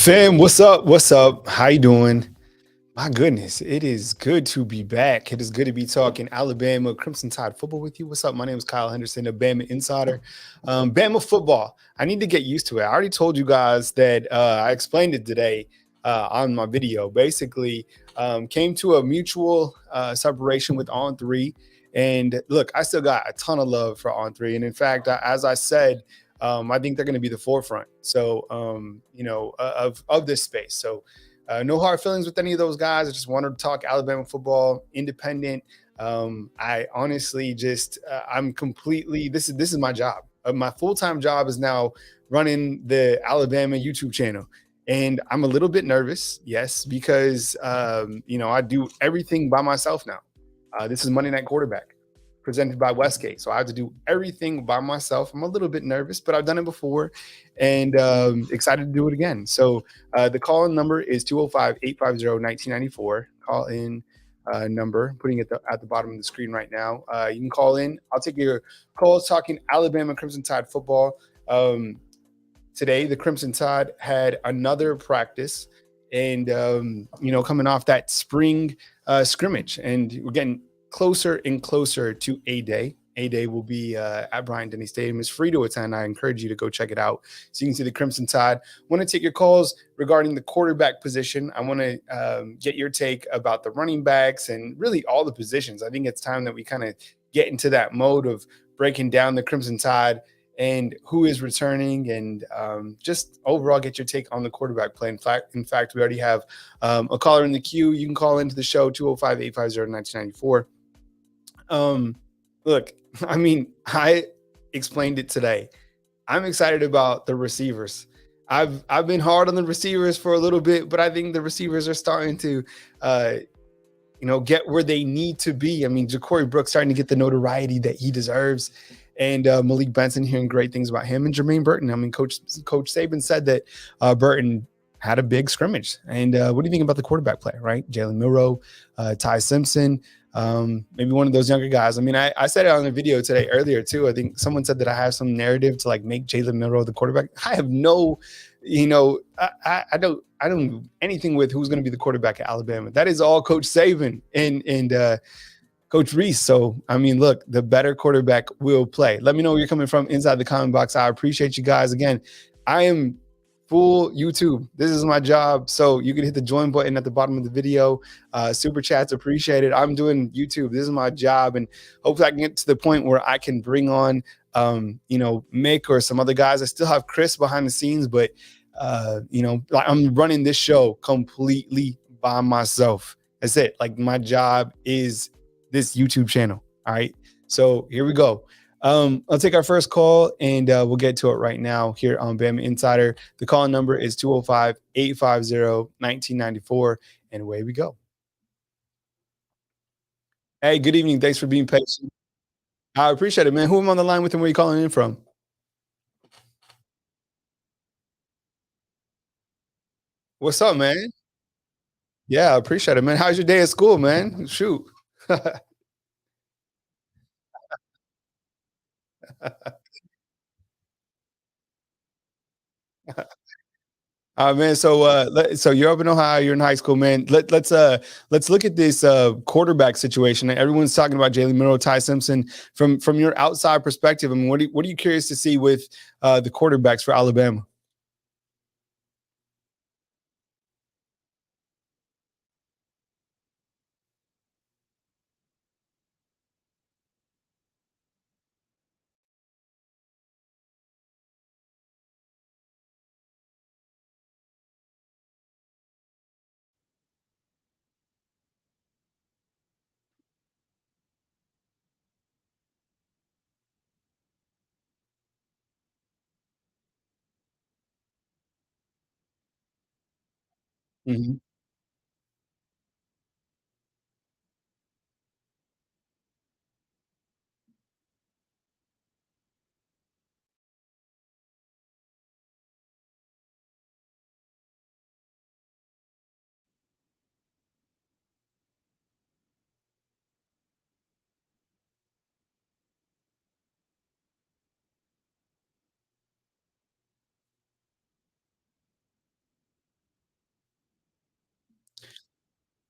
Fam, what's up? What's up? How you doing? My goodness, it is good to be back. It is good to be talking Alabama Crimson Tide football with you. What's up? My name is Kyle Henderson, a Bama insider. Bama football. I need to get used to it. I already told you guys that I explained it today on my video. Basically, came to a mutual separation with On Three. And look, I still got a ton of love for On Three. And in fact, as I said, I think they're going to be the forefront. So, of this space. So, no hard feelings with any of those guys. I just wanted to talk Alabama football, independent. I honestly just I'm completely this is my job. My full time job is now running the Alabama YouTube channel, and I'm a little bit nervous, yes, because I do everything by myself now. This is Monday Night Quarterback, presented by Westgate. So I have to do everything by myself. I'm a little bit nervous, but I've done it before and excited to do it again. So the call in number is 205-850-1994. Call in number, putting it at the bottom of the screen right now. You can call in. I'll take your calls talking Alabama Crimson Tide football. Today, the Crimson Tide had another practice and, coming off that spring scrimmage. And we're getting closer and closer to A-Day. A-Day will be at Bryant-Denny Stadium. It's free to attend. I encourage you to go check it out so you can see the Crimson Tide. I want to take your calls regarding the quarterback position. I want to get your take about the running backs and really all the positions. I think it's time that we kind of get into that mode of breaking down the Crimson Tide and who is returning, and just overall get your take on the quarterback play. In fact, we already have a caller in the queue. You can call into the show, 205-850-1994. Look, I mean, I explained it today. I'm excited about the receivers. I've been hard on the receivers for a little bit, but I think the receivers are starting to get where they need to be. I mean, Ja'Cory Brooks starting to get the notoriety that he deserves, and Malik Benson hearing great things about him, and Jermaine Burton. I mean, Coach Saban said that Burton had a big scrimmage. And what do you think about the quarterback play, right? Jalen Milroe, Ty Simpson, maybe one of those younger guys. I mean, I said it on the video today earlier too. I think someone said that I have some narrative to like make Jalen Milroe the quarterback. I have no, I don't do anything with who's going to be the quarterback at Alabama. That is all Coach Saban and Coach Reese. So, I mean, look, the better quarterback will play. Let me know where you're coming from inside the comment box. I appreciate you guys. Again, I am full YouTube. This is my job. So you can hit the join button at the bottom of the video. Super chats appreciated. I'm doing YouTube. This is my job. And hopefully I can get to the point where I can bring on, Mick or some other guys. I still have Chris behind the scenes, but, I'm running this show completely by myself. That's it. Like my job is this YouTube channel. All right. So here we go. I'll take our first call and we'll get to it right now here on Bama Insider. The call number is 205-850-1994. And away we go. Hey, good evening. Thanks for being patient. I appreciate it, man. Who am I on the line with and where are you calling in from? What's up, man? Yeah, I appreciate it, man. How's your day at school, man? Shoot. Man. So you're up in Ohio. You're in high school, man. Let's look at this quarterback situation. Everyone's talking about Jalen Milroe, Ty Simpson. From your outside perspective, I mean, what are you curious to see with the quarterbacks for Alabama? Mhm.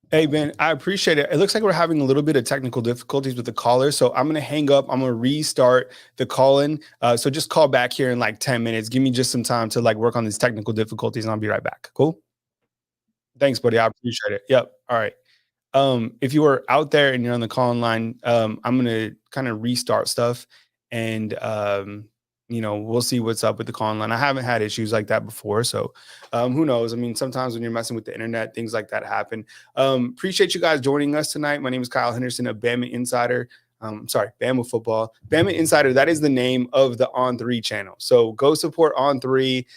Hey, Ben, I appreciate it. It looks like we're having a little bit of technical difficulties with the caller. So I'm going to hang up. I'm going to restart the call in. So just call back here in like 10 minutes. Give me just some time to like work on these technical difficulties and I'll be right back. Cool. Thanks, buddy. I appreciate it. Yep. All right. If you are out there and you're on the call in line, I'm gonna kind of restart stuff, and we'll see what's up with the call in line. I haven't had issues like that before, so who knows? I mean, sometimes when you're messing with the internet, things like that happen. Appreciate you guys joining us tonight. My name is Kyle Henderson of Bama Insider. Sorry, Bama Football. Bama Insider, that is the name of the On Three channel. So go support On Three,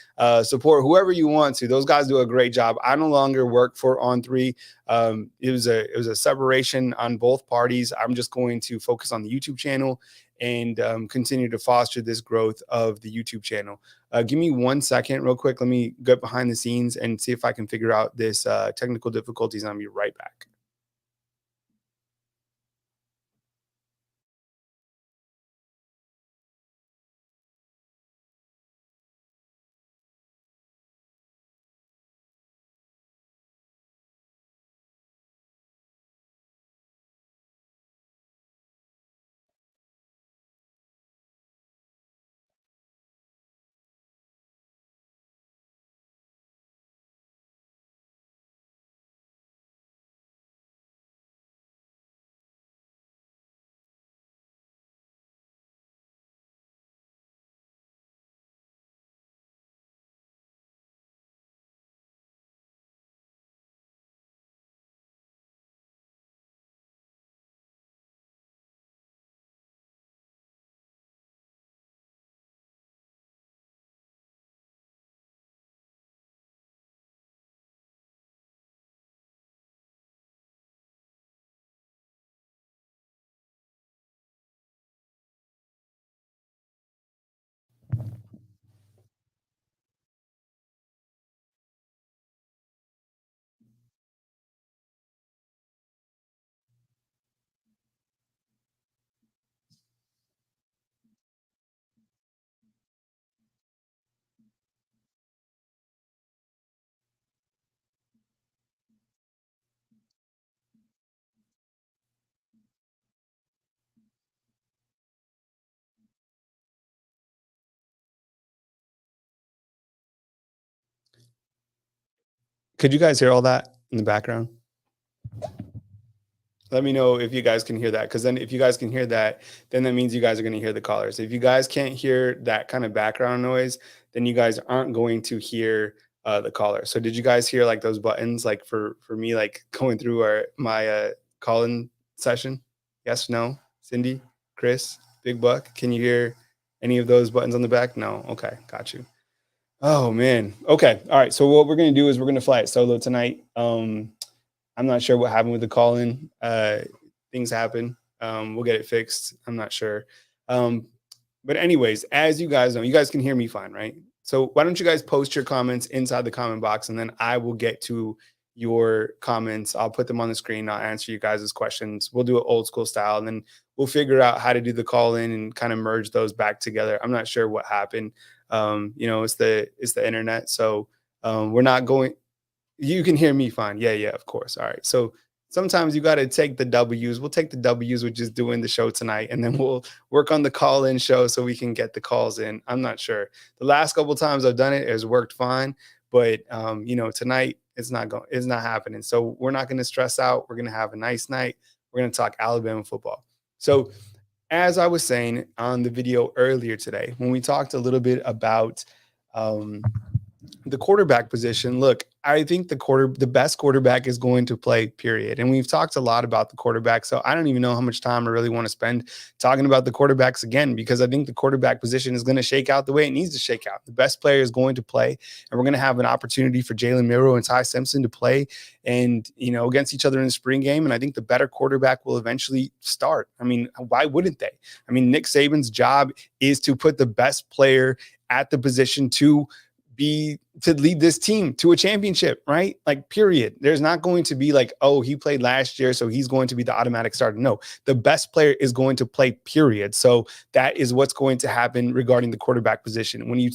support whoever you want to. Those guys do a great job. I no longer work for On Three. It was a separation on both parties. I'm just going to focus on the YouTube channel and continue to foster this growth of the YouTube channel. Give me 1 second, real quick. Let me get behind the scenes and see if I can figure out this technical difficulties. I'll be right back. Could you guys hear all that in the background? Let me know if you guys can hear that, because then if you guys can hear that, then that means you guys are going to hear the callers. If you guys can't hear that kind of background noise, then you guys aren't going to hear the caller. So did you guys hear like those buttons, like for me, like going through my call-in session? Yes, no? Cindy, Chris, Big Buck, can you hear any of those buttons on the back? No. Okay, got you. Oh man. Okay. All right. So what we're gonna do is we're gonna fly it solo tonight. I'm not sure what happened with the call in. Things happen. We'll get it fixed. I'm not sure. Um, but anyways, as you guys know, you guys can hear me fine, right? So why don't you guys post your comments inside the comment box, and then I will get to your comments. I'll put them on the screen. I'll answer you guys' questions. We'll do it old school style, and then we'll figure out how to do the call in and kind of merge those back together. I'm not sure what happened. It's the internet, so we're not going. You can hear me fine. Yeah, yeah, of course. All right. So sometimes you got to take the W's. We'll take the W's, which is doing the show tonight, and then we'll work on the call in show so we can get the calls in. I'm not sure. The last couple of times I've done it, it has worked fine, but tonight it's not happening. So we're not going to stress out. We're going to have a nice night. We're going to talk Alabama football. So as I was saying on the video earlier today, when we talked a little bit about um, the quarterback position, look, I think the best quarterback is going to play, period. And we've talked a lot about the quarterback, so I don't even know how much time I really want to spend talking about the quarterbacks again, because I think the quarterback position is going to shake out the way it needs to shake out. The best player is going to play, and we're going to have an opportunity for Jalen Milroe and Ty Simpson to play and against each other in the spring game. And I think the better quarterback will eventually start. I mean, why wouldn't they? I mean, Nick Saban's job is to put the best player at the position to lead this team to a championship, right? Like, period. There's not going to be like, oh, he played last year, so he's going to be the automatic starter. No, the best player is going to play, period. So that is what's going to happen regarding the quarterback position. When you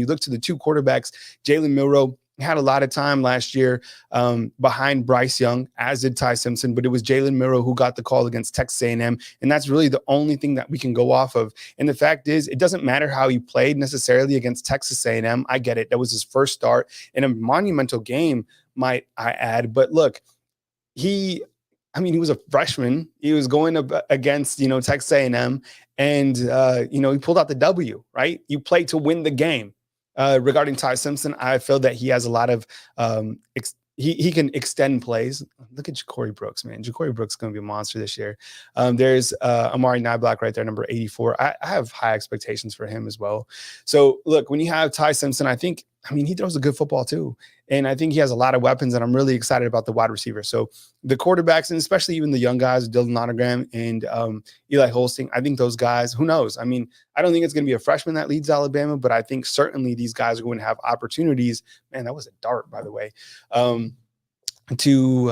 look to the two quarterbacks, Jalen Milroe, had a lot of time last year behind Bryce Young, as did Ty Simpson, but it was Jalen Milroe who got the call against Texas A&M, and that's really the only thing that we can go off of. And the fact is, it doesn't matter how he played necessarily against Texas A&M. I get it. That was his first start in a monumental game, might I add. But look, he he was a freshman. He was going up against, Texas A&M, and he pulled out the W, right? You play to win the game. Regarding Ty Simpson, I feel that he has a lot of he can extend plays. Look at Ja'Cory Brooks, man. Ja'Cory Brooks is going to be a monster this year. There's Amari Niblack right there, number 84. I have high expectations for him as well. So look, when you have Ty Simpson, he throws a good football too. And I think he has a lot of weapons, and I'm really excited about the wide receivers. So the quarterbacks, and especially even the young guys, Dylan Nonagram and Eli Holsting, I think those guys, who knows? I don't think it's going to be a freshman that leads Alabama, but I think certainly these guys are going to have opportunities. Man, that was a dart, by the way. To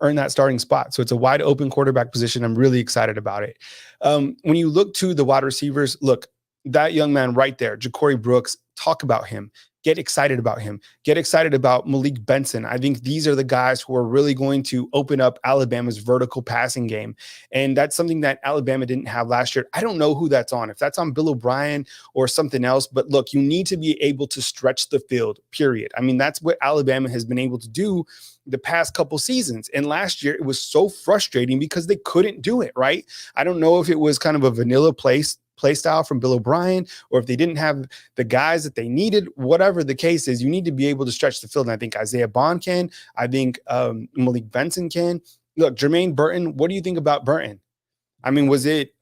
earn that starting spot. So it's a wide open quarterback position. I'm really excited about it. When you look to the wide receivers, look, that young man right there, Ja'Cory Brooks, talk about him. Get excited about him. Get excited about Malik Benson. I think these are the guys who are really going to open up Alabama's vertical passing game. And that's something that Alabama didn't have last year. I don't know who that's on, if that's on Bill O'Brien or something else. But look, you need to be able to stretch the field, period. That's what Alabama has been able to do the past couple seasons. And last year, it was so frustrating because they couldn't do it, right? I don't know if it was kind of a vanilla play style from Bill O'Brien, or if they didn't have the guys that they needed. Whatever the case is, you need to be able to stretch the field. And I think Isaiah Bond can. I think Malik Benson can. Look, Jermaine Burton, what do you think about Burton? Was it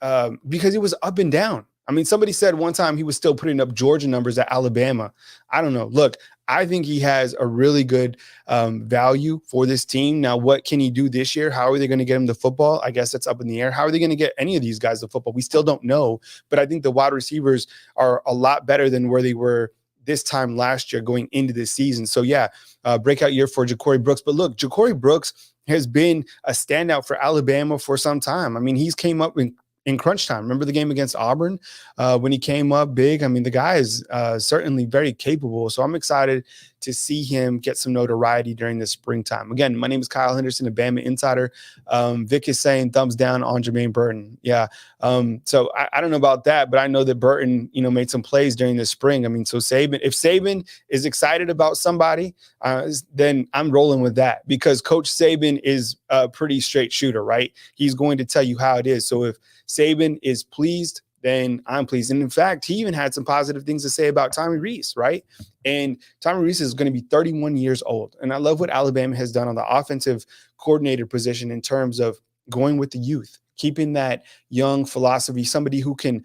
because he was up and down? Somebody said one time he was still putting up Georgia numbers at Alabama. I don't know. Look, I think he has a really good value for this team. Now, what can he do this year? How are they going to get him the football? I guess that's up in the air. How are they going to get any of these guys the football? We still don't know. But I think the wide receivers are a lot better than where they were this time last year going into this season. So, breakout year for Ja'Cory Brooks. But look, Ja'Cory Brooks has been a standout for Alabama for some time. He's came up in crunch time. Remember the game against Auburn when he came up big? The guy is certainly very capable. So I'm excited to see him get some notoriety during this springtime. Again, my name is Kyle Henderson, a Bama Insider. Vic is saying thumbs down on Jermaine Burton. Yeah. So I don't know about that, but I know that Burton, made some plays during the spring. So if Saban is excited about somebody, then I'm rolling with that, because Coach Saban is a pretty straight shooter, right? He's going to tell you how it is. So if Saban is pleased, then I'm pleased. And in fact, he even had some positive things to say about Tommy Rees, right? And Tommy Rees is going to be 31 years old. And I love what Alabama has done on the offensive coordinator position in terms of going with the youth, keeping that young philosophy, somebody who can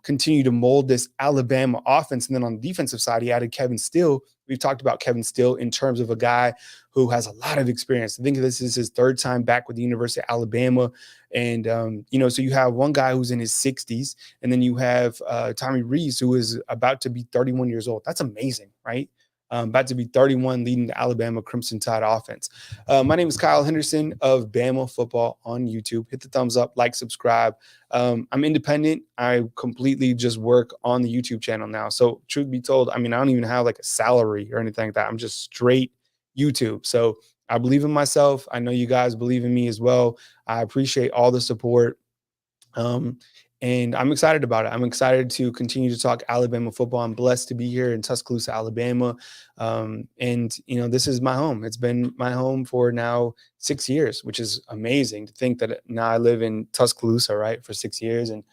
continue to mold this Alabama offense. And then on the defensive side, he added Kevin Steele. We've talked about Kevin Steele in terms of a guy who has a lot of experience. I think this is his third time back with the University of Alabama. And, so you have one guy who's in his 60s, and then you have Tommy Rees, who is about to be 31 years old. That's amazing, right? About to be 31, leading the Alabama Crimson Tide offense. My name is Kyle Henderson of Bama Football on YouTube. Hit the thumbs up, like, subscribe. I'm independent. I completely just work on the YouTube channel now. So truth be told, I don't even have like a salary or anything like that. I'm just straight YouTube. So I believe in myself. I know you guys believe in me as well. I appreciate all the support. And I'm excited about it. I'm excited to continue to talk Alabama football. I'm blessed to be here in Tuscaloosa, Alabama. This is my home. It's been my home for now 6 years, which is amazing to think that now I live in Tuscaloosa, right, for 6 years. And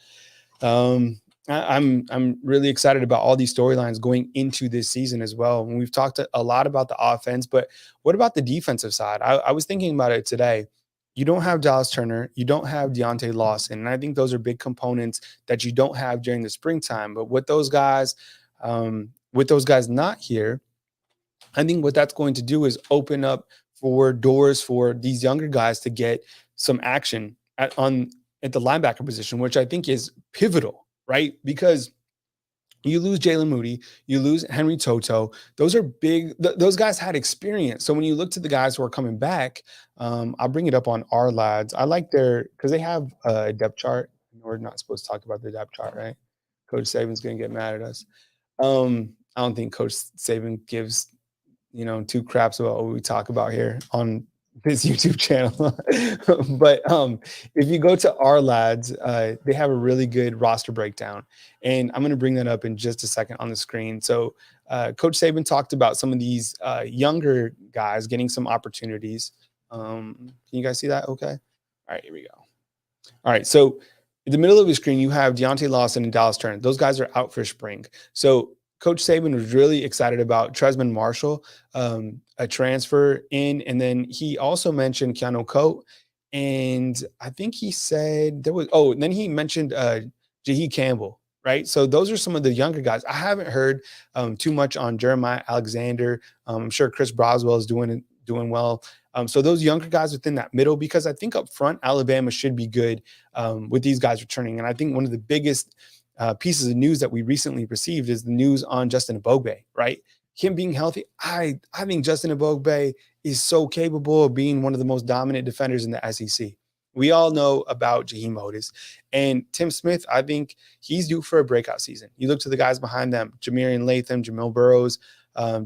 I'm really excited about all these storylines going into this season as well. And we've talked a lot about the offense, but what about the defensive side? I was thinking about it today. You don't have Dallas Turner. You don't have Deontay Lawson. And I think those are big components that you don't have during the springtime. But with those guys not here, I think what that's going to do is open up for doors for these younger guys to get some action at the linebacker position, which I think is pivotal, right? Because you lose Jalen Moody, you lose Henry Toto. Those are big. Those guys had experience. So when you look to the guys who are coming back, I'll bring it up on our lads. I like because they have a depth chart. We're not supposed to talk about the depth chart, right? Coach Saban's going to get mad at us. I don't think Coach Saban gives too craps about what we talk about here on this YouTube channel. But if you go to our lads, they have a really good roster breakdown, and I'm going to bring that up in just a second on the screen. So Coach Saban talked about some of these younger guys getting some opportunities. Can you guys see that? Okay. All right, here we go. All right, so in the middle of the screen, you have Deontay Lawson and Dallas Turner. Those guys are out for spring. So Coach Saban was really excited about Tresman Marshall, a transfer in, and then he also mentioned Keanu Coat, and I think he said there was. Oh, and then he mentioned Jahi Campbell. Right, so those are some of the younger guys. I haven't heard too much on Jeremiah Alexander. I'm sure Chris Broswell is doing well. So those younger guys within that middle, because I think up front, Alabama should be good with these guys returning. And I think one of the biggest pieces of news that we recently received is the news on Justin Ebogbe, right? Him being healthy. I think Justin Ebogbe is so capable of being one of the most dominant defenders in the SEC. We all know about Jaheim Otis and Tim Smith. I think he's due for a breakout season. You look to the guys behind them, Jamarian Latham, Jamil Burrows,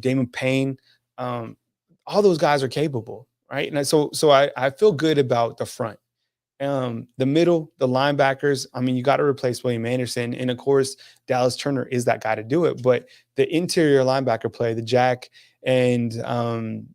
Damon Payne. All those guys are capable, right? And so I feel good about the front. The middle, the linebackers, I mean, you got to replace William Anderson. And of course, Dallas Turner is that guy to do it. But the interior linebacker play, the Jack and the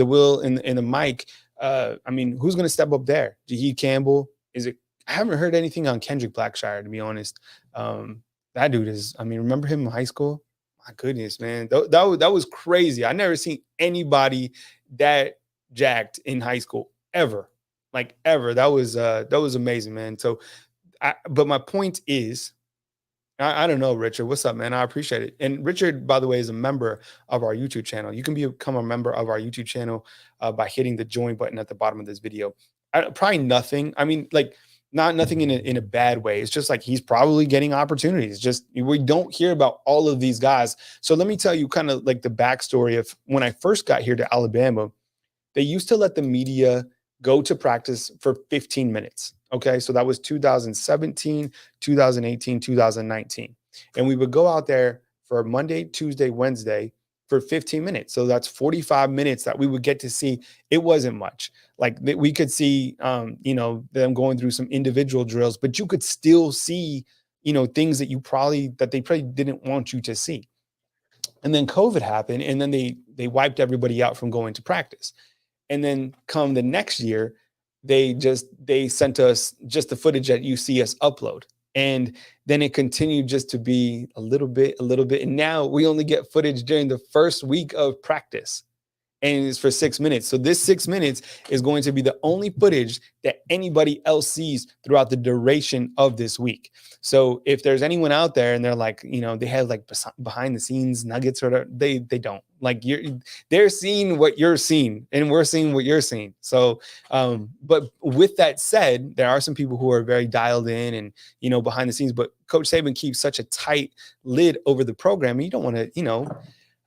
Will and the Mike, I mean, who's going to step up there? Jahi Campbell? I haven't heard anything on Kendrick Blackshire, to be honest. That dude is, I mean, remember him in high school? My goodness, man. That was crazy. I never seen anybody that jacked in high school ever. Like ever. That was amazing, man. So but my point is, I don't know, Richard. What's up, man? I appreciate it. And Richard, by the way, is a member of our YouTube channel. You can become a member of our YouTube channel by hitting the join button at the bottom of this video. Probably nothing. I mean, like, not nothing in a bad way. It's just like he's probably getting opportunities. Just we don't hear about all of these guys. So let me tell you kind of like the backstory of when I first got here to Alabama. They used to let the media go to practice for 15 minutes. Okay. So that was 2017, 2018, 2019. And we would go out there for Monday, Tuesday, Wednesday for 15 minutes. So that's 45 minutes that we would get to see. It wasn't much. Like we could see, them going through some individual drills, but you could still see, things that they probably didn't want you to see. And then COVID happened, and then they wiped everybody out from going to practice. And then come the next year, they sent us just the footage that you see us upload. And then it continued just to be a little bit. And now we only get footage during the first week of practice. And it's for 6 minutes. So this 6 minutes is going to be the only footage that anybody else sees throughout the duration of this week. So if there's anyone out there and they're like, they have like behind the scenes nuggets or they don't. Like they're seeing what you're seeing and we're seeing what you're seeing. So, but with that said, there are some people who are very dialed in and, behind the scenes, but Coach Saban keeps such a tight lid over the program. And you don't want to,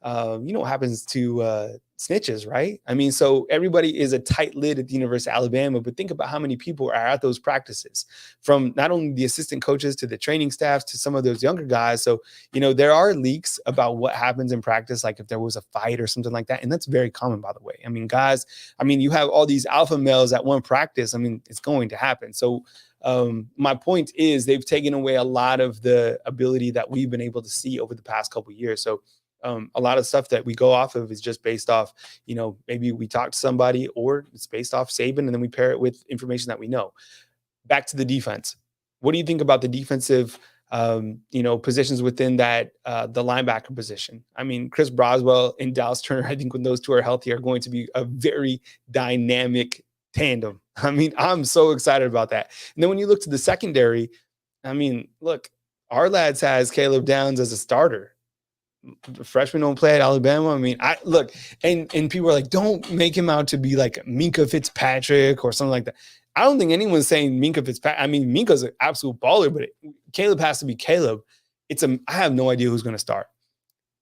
what happens to snitches, right? I mean, so everybody is a tight lid at the University of Alabama, but think about how many people are at those practices, from not only the assistant coaches to the training staffs to some of those younger guys. So, there are leaks about what happens in practice, like if there was a fight or something like that. And that's very common, by the way. I mean, guys, you have all these alpha males at one practice. I mean, it's going to happen. So my point is they've taken away a lot of the ability that we've been able to see over the past couple of years. So a lot of stuff that we go off of is just based off, maybe we talk to somebody or it's based off Saban and then we pair it with information that we know. Back to the defense. What do you think about the defensive, positions within that, the linebacker position? I mean, Chris Broswell and Dallas Turner, I think when those two are healthy, are going to be a very dynamic tandem. I mean, I'm so excited about that. And then when you look to the secondary, I mean, look, our lads has Caleb Downs as a starter. Freshmen don't play at Alabama. I mean, and people are like, don't make him out to be like Minkah Fitzpatrick or something like that. I don't think anyone's saying Minkah Fitzpatrick. I mean, Minka's an absolute baller, but Caleb has to be Caleb. I have no idea who's going to start,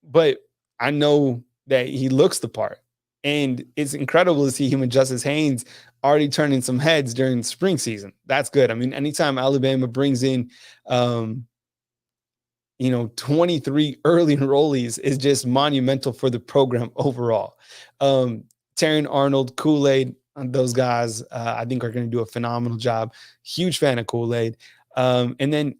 but I know that he looks the part, and it's incredible to see him and Justice Haynes already turning some heads during spring season. That's good. I mean, anytime Alabama brings in, 23 early enrollees is just monumental for the program overall. Taryn Arnold, Kool-Aid, those guys, I think are going to do a phenomenal job. Huge fan of Kool-Aid. And then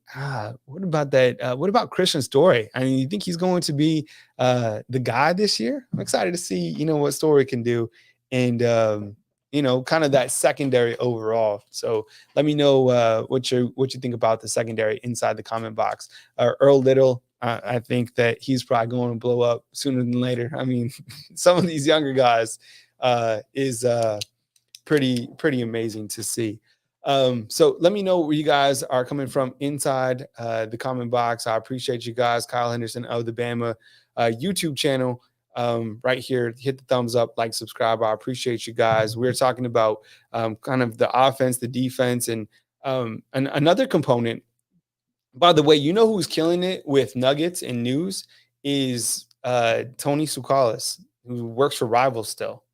what about that? What about Christian Story? I mean, you think he's going to be the guy this year? I'm excited to see, what Story can do. And, kind of that secondary overall. So let me know what you think about the secondary inside the comment box. Earl Little, I think that he's probably going to blow up sooner than later. I mean, some of these younger guys is pretty amazing to see. So let me know where you guys are coming from inside the comment box. I appreciate you guys. Kyle Henderson of the Bama YouTube channel right here. Hit the thumbs up, like, subscribe. I appreciate you guys. We're talking about kind of the offense, the defense, and another component. By the way, who's killing it with nuggets and news is Tony Tsoukalis, who works for Rivals still.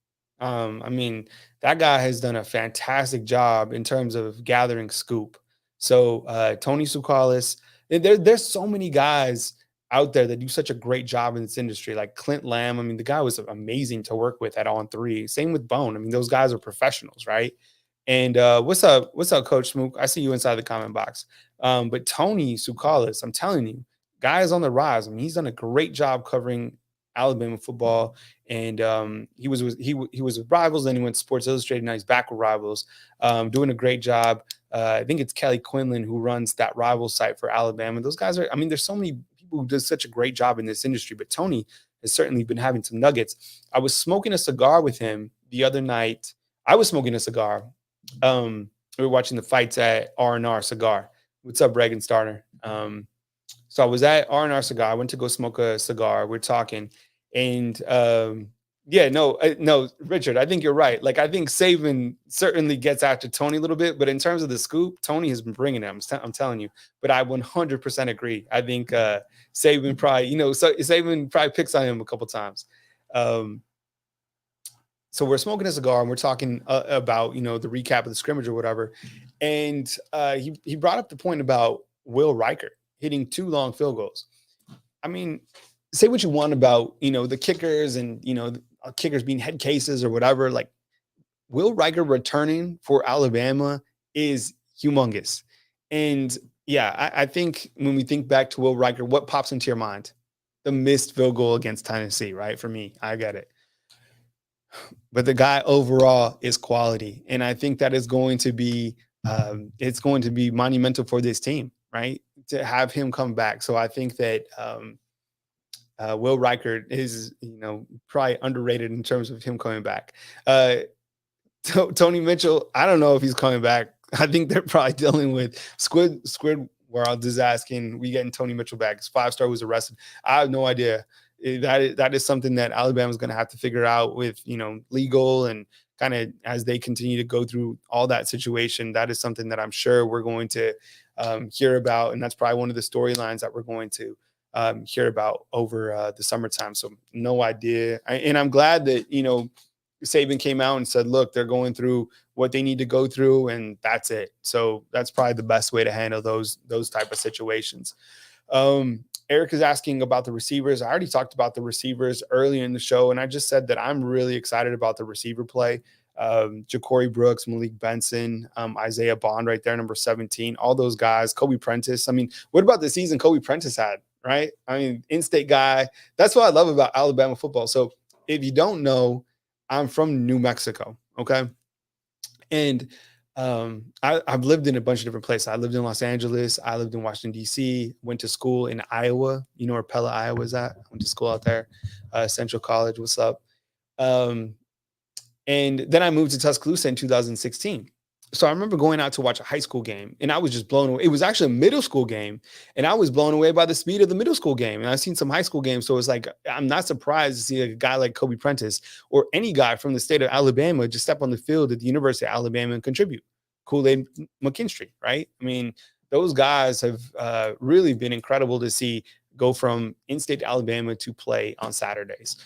I mean, that guy has done a fantastic job in terms of gathering scoop. So Tony Tsoukalis, there's so many guys out there that do such a great job in this industry, like Clint Lamb. I mean, the guy was amazing to work with at On3. Same with Bone. I mean, those guys are professionals, right? And what's up, Coach Smook? I see you inside the comment box. But Tony Tsoukalis, I'm telling you, guy is on the rise. I mean, he's done a great job covering Alabama football, and he was with Rivals, then he went to Sports Illustrated. Now he's back with Rivals, doing a great job. I think it's Kelly Quinlan who runs that Rivals site for Alabama. Those guys are, I mean, there's so many people who do such a great job in this industry, but Tony has certainly been having some nuggets. I was smoking a cigar with him the other night. I was smoking a cigar. We were watching the fights at R&R Cigar. What's up, Reagan Starter? So I was at R&R Cigar. I went to go smoke a cigar. We're talking, and no, Richard, I think you're right. Like, I think Saban certainly gets after Tony a little bit, but in terms of the scoop, Tony has been bringing it. I'm telling you. But I 100% agree. I think Saban probably, Saban probably picks on him a couple times. So we're smoking a cigar and we're talking about, the recap of the scrimmage or whatever. And he brought up the point about Will Riker hitting 2 long field goals. I mean, say what you want about, the kickers and, kickers being head cases or whatever. Like, Will Riker returning for Alabama is humongous. And yeah, I think when we think back to Will Riker, what pops into your mind? The missed field goal against Tennessee, right? For me, I get it. But the guy overall is quality. And I think that is going to be, it's going to be monumental for this team, right? To have him come back. So I think that Will Riker is, probably underrated in terms of him coming back. Tony Mitchell, I don't know if he's coming back. I think they're probably dealing with Squid World is asking, we getting Tony Mitchell back. His 5-star was arrested. I have no idea. That is something that Alabama's going to have to figure out with, legal and kind of as they continue to go through all that situation. That is something that I'm sure we're going to hear about. And that's probably one of the storylines that we're going to hear about over the summertime. So no idea. And I'm glad that, Saban came out and said, look, they're going through what they need to go through, and that's it. So that's probably the best way to handle those type of situations. Eric is asking about the receivers. I already talked about the receivers earlier in the show, and I just said that I'm really excited about the receiver play. Ja'Cory Brooks, Malik Benson, Isaiah Bond right there, number 17, all those guys, Kobe Prentice. I mean, what about the season Kobe Prentice had, right? I mean, in-state guy. That's what I love about Alabama football. So if you don't know, I'm from New Mexico, okay? And I've lived in a bunch of different places. I lived in Los Angeles. I lived in Washington, D.C., went to school in Iowa. You know where Pella, Iowa is at? I went to school out there. Central College, what's up? And then I moved to Tuscaloosa in 2016. So I remember going out to watch a high school game, and I was just blown away. It was actually a middle school game, and I was blown away by the speed of the middle school game. And I've seen some high school games, so it's like I'm not surprised to see a guy like Kobe Prentice or any guy from the state of Alabama just step on the field at the University of Alabama and contribute. Kool-Aid McKinstry, right? I mean, those guys have really been incredible to see go from in-state Alabama to play on Saturdays.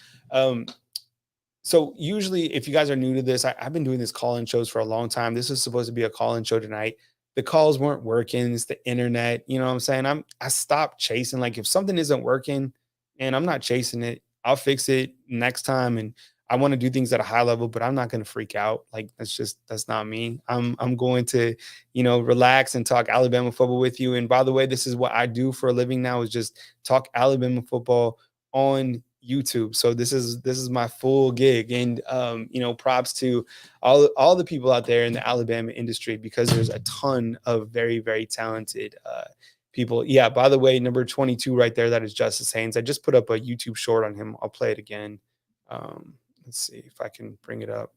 So usually if you guys are new to this, I've been doing this call-in shows for a long time. This is supposed to be a call-in show tonight. the calls weren't working. It's the internet. You know what I'm saying? I stopped chasing. Like if something isn't working and I'm not chasing it, I'll fix it next time. And I want to do things at a high level, but I'm not going to freak out. Like that's not me. I'm going to, relax and talk Alabama football with you. And by the way, this is what I do for a living now is just talk Alabama football on YouTube. So this is my full gig. And props to all the people out there in the Alabama industry because there's a ton of very, very talented people. Yeah, by the way, number 22 right there, that is Justice Haynes. I just put up a YouTube short on him. I'll play it again. Let's see if I can bring it up.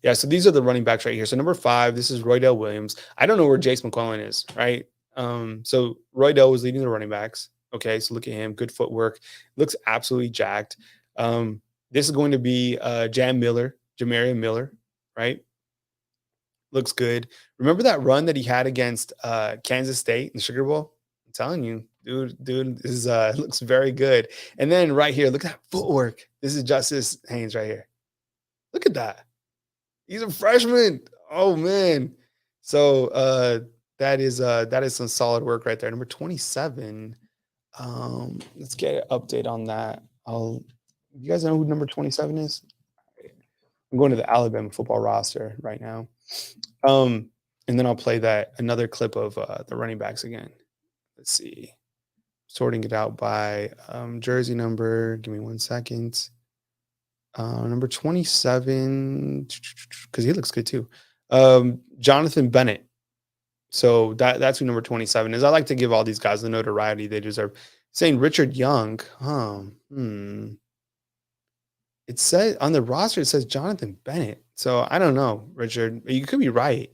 Yeah, so these are the running backs right here. So number 5, this is Roydell Williams. I don't know where Jace McClellan is, right? So Roydell was leading the running backs. Okay, so look at him. Good footwork. Looks absolutely jacked. This is going to be Jamarian Miller, right? Looks good. Remember that run that he had against Kansas State in the Sugar Bowl? I'm telling you, dude is looks very good. And then right here, look at that footwork. This is Justice Haynes right here. Look at that. He's a freshman. Oh man. So that is some solid work right there. Number 27. Let's get an update on that. You guys know who number 27 is? I'm going to the Alabama football roster right now. And then I'll play another clip of the running backs again. Let's see. Sorting it out by jersey number. Give me 1 second. Number 27, because he looks good too. Jonathan Bennett. So that's who number 27 is. I like to give all these guys the notoriety they deserve. Saying Richard Young. It says on the roster, it says Jonathan Bennett. So I don't know, Richard. You could be right.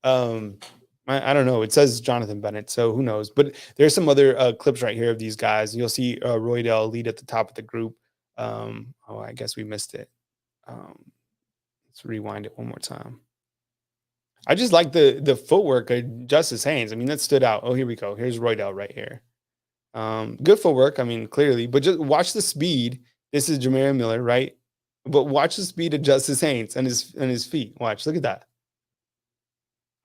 I don't know. It says Jonathan Bennett, so who knows? But there's some other clips right here of these guys. You'll see Roydell lead at the top of the group. I guess we missed it. Let's rewind it one more time. I just like the footwork of Justice Haynes. I mean, that stood out. Oh, here we go. Here's Roydell right here. Good footwork. I mean, clearly, but just watch the speed. This is Jamarian Miller, right? But watch the speed of Justice Haynes and his feet. Watch. Look at that.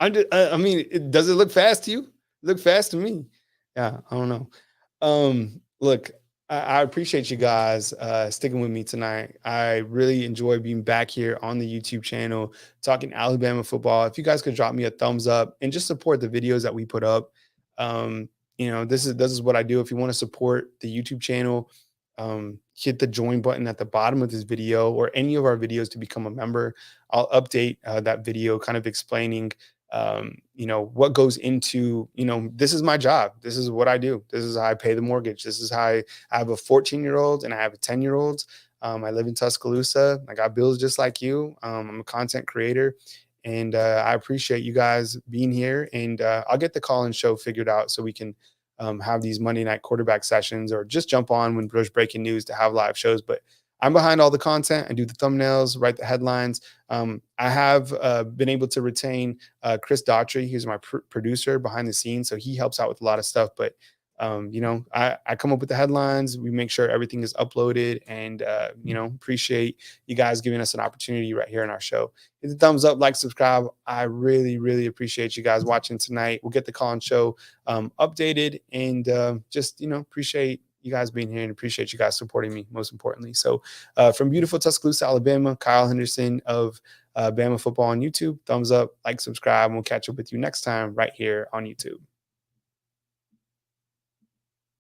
Does it look fast to you? Look fast to me. Yeah, I don't know. Look, I appreciate you guys sticking with me tonight. I really enjoy being back here on the YouTube channel, talking Alabama football. If you guys could drop me a thumbs up and just support the videos that we put up. This is what I do. If you want to support the YouTube channel, hit the join button at the bottom of this video or any of our videos to become a member. I'll update that video kind of explaining what goes into, this is my job. This is what I do. This is how I pay the mortgage. This is how I have a 14-year-old and I have a 10-year-old. I live in Tuscaloosa. I got bills just like you. I'm a content creator and I appreciate you guys being here, and I'll get the call-in show figured out so we can have these Monday night quarterback sessions or just jump on when there's breaking news to have live shows. But I'm behind all the content. I do the thumbnails, write the headlines. I have been able to retain Chris Daughtry. He's my producer behind the scenes, so he helps out with a lot of stuff. But I come up with the headlines. We make sure everything is uploaded, and appreciate you guys giving us an opportunity right here in our show. Hit the thumbs up, like, subscribe. I really, really appreciate you guys watching tonight. We'll get the call and show updated, and just appreciate you guys being here and appreciate you guys supporting me, most importantly. So from beautiful Tuscaloosa, Alabama, Kyle Henderson of Bama Football on YouTube. Thumbs up, like, subscribe, and we'll catch up with you next time right here on YouTube.